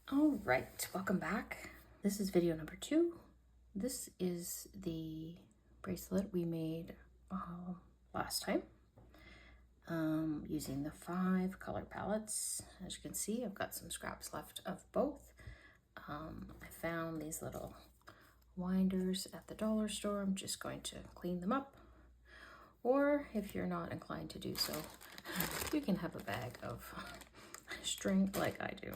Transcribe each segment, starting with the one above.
All right, welcome back. This is video number 2. This is the bracelet we made last time using the 5 color palettes. As you can see, I've got some scraps left of both. I found these little winders at the dollar store. I'm just going to clean them up. Or if you're not inclined to do so, you can have a bag of string like I do.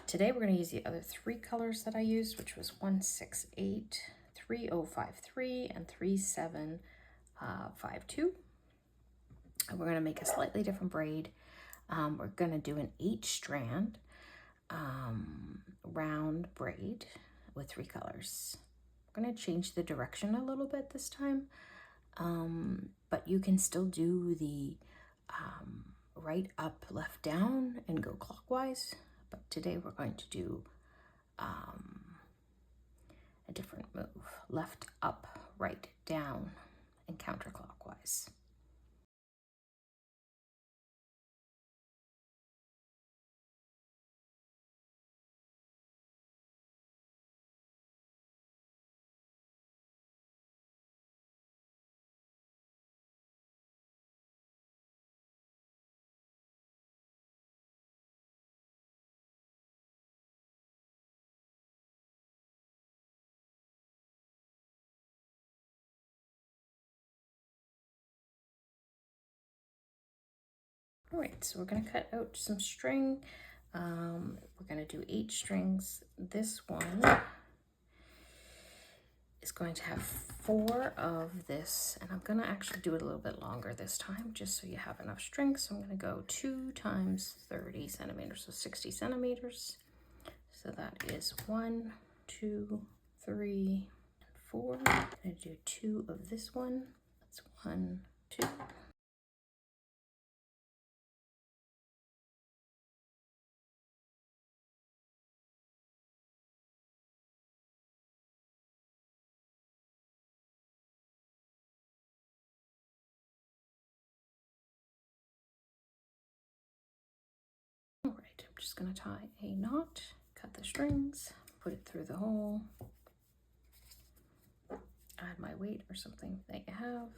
Today we're going to use the other 3 colors that I used, which was 168, 3053, and 3752. And we're going to make a slightly different braid. We're going to do an 8-strand round braid with 3 colors. I'm going to change the direction a little bit this time, but you can still do the right up, left down and go clockwise. But today we're going to do a different move. Left, up, right, down, and counterclockwise. All right, so we're going to cut out some string. We're going to do 8 strings. This one is going to have 4 of this, and I'm going to actually do it a little bit longer this time, just so you have enough string. So I'm going to go 2 times 30 centimeters, so 60 centimeters. So that is 1, 2, 3, and 4. I'm going to do 2 of this one. That's 1, 2. All right, I'm just going to tie a knot, cut the strings, put it through the hole, add my weight or something that you have.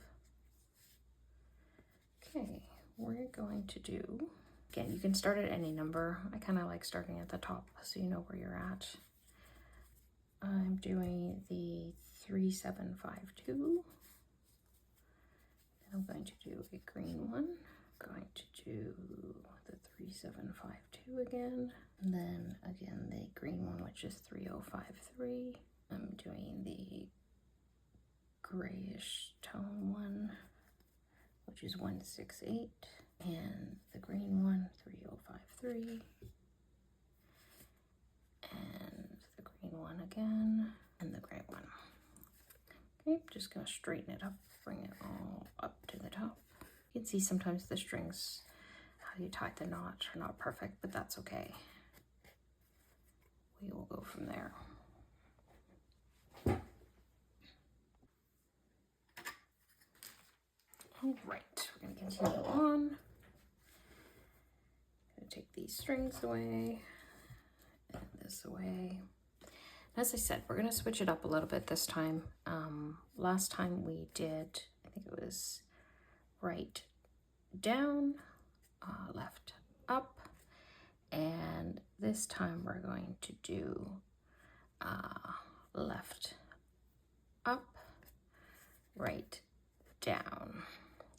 Okay, we're going to do, again, you can start at any number. I kind of like starting at the top so you know where you're at. I'm doing the 3752. I'm going to do a green one. I'm going to do the 3752 again. And then again, the green one, which is 3053. I'm doing the grayish tone one, which is 168. And the green one, 3053. And the green one again, and the gray one. Okay, just gonna straighten it up, bring it all up to the top. You can see sometimes the strings, how you tie the knot, are not perfect, but that's okay. We will go from there. All right, we're gonna continue on. Gonna take these strings away and this away. As I said, we're gonna switch it up a little bit this time. Last time we did, I think it was right down, left up, and this time we're going to do left up, right down,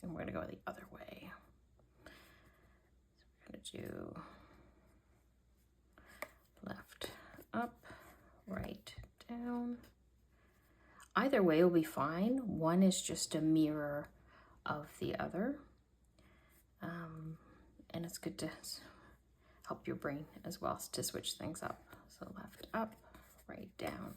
and we're gonna go the other way. So we're gonna do left up, right down. Either way will be fine. One is just a mirror of the other, and it's good to help your brain as well to switch things up. So left up, right down.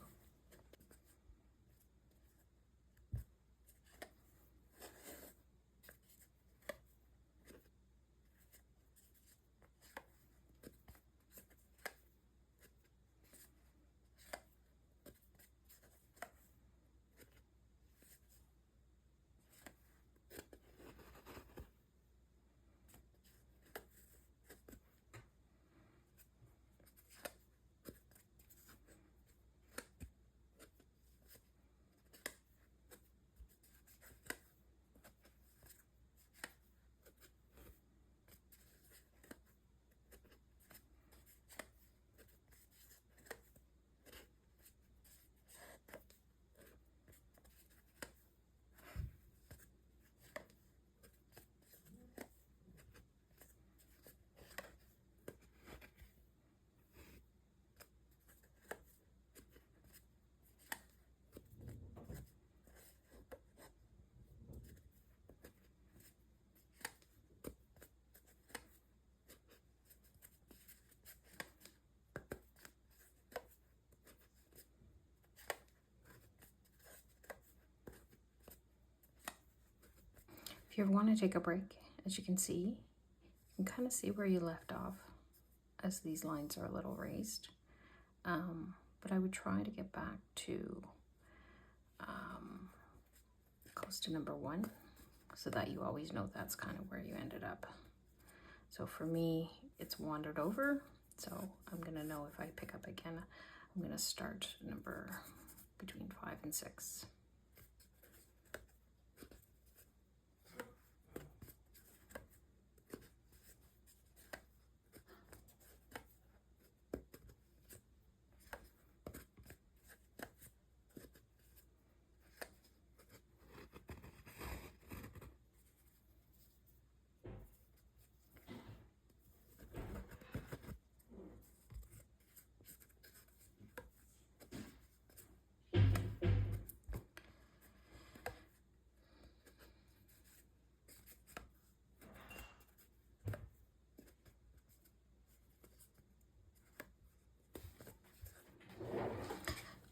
If you ever want to take a break, as you can see, you can kind of see where you left off as these lines are a little raised. But I would try to get back to close to number 1 so that you always know that's kind of where you ended up. So for me, it's wandered over. So I'm going to know if I pick up again, I'm going to start number between 5 and 6.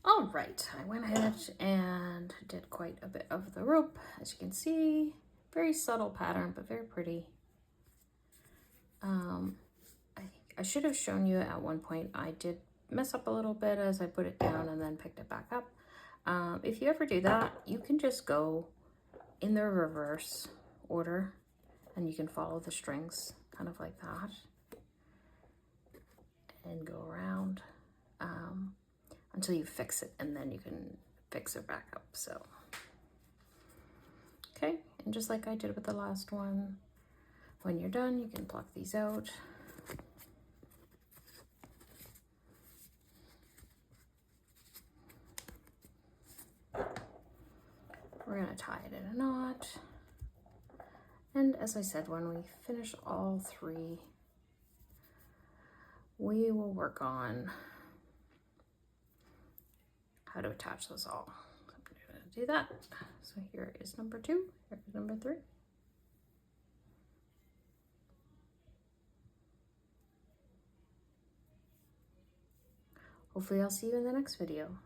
All right, I went ahead and did quite a bit of the rope. As you can see, very subtle pattern, but very pretty. I should have shown you at one point, I did mess up a little bit as I put it down and then picked it back up. If you ever do that, you can just go in the reverse order and you can follow the strings kind of like that and go around until you fix it, and then you can fix it back up. So, okay, and just like I did with the last one, when you're done, you can pluck these out. We're gonna tie it in a knot. And as I said, when we finish all 3, we will work on how to attach those all. So I'm gonna do that. So here is number 2, here is number 3. Hopefully I'll see you in the next video.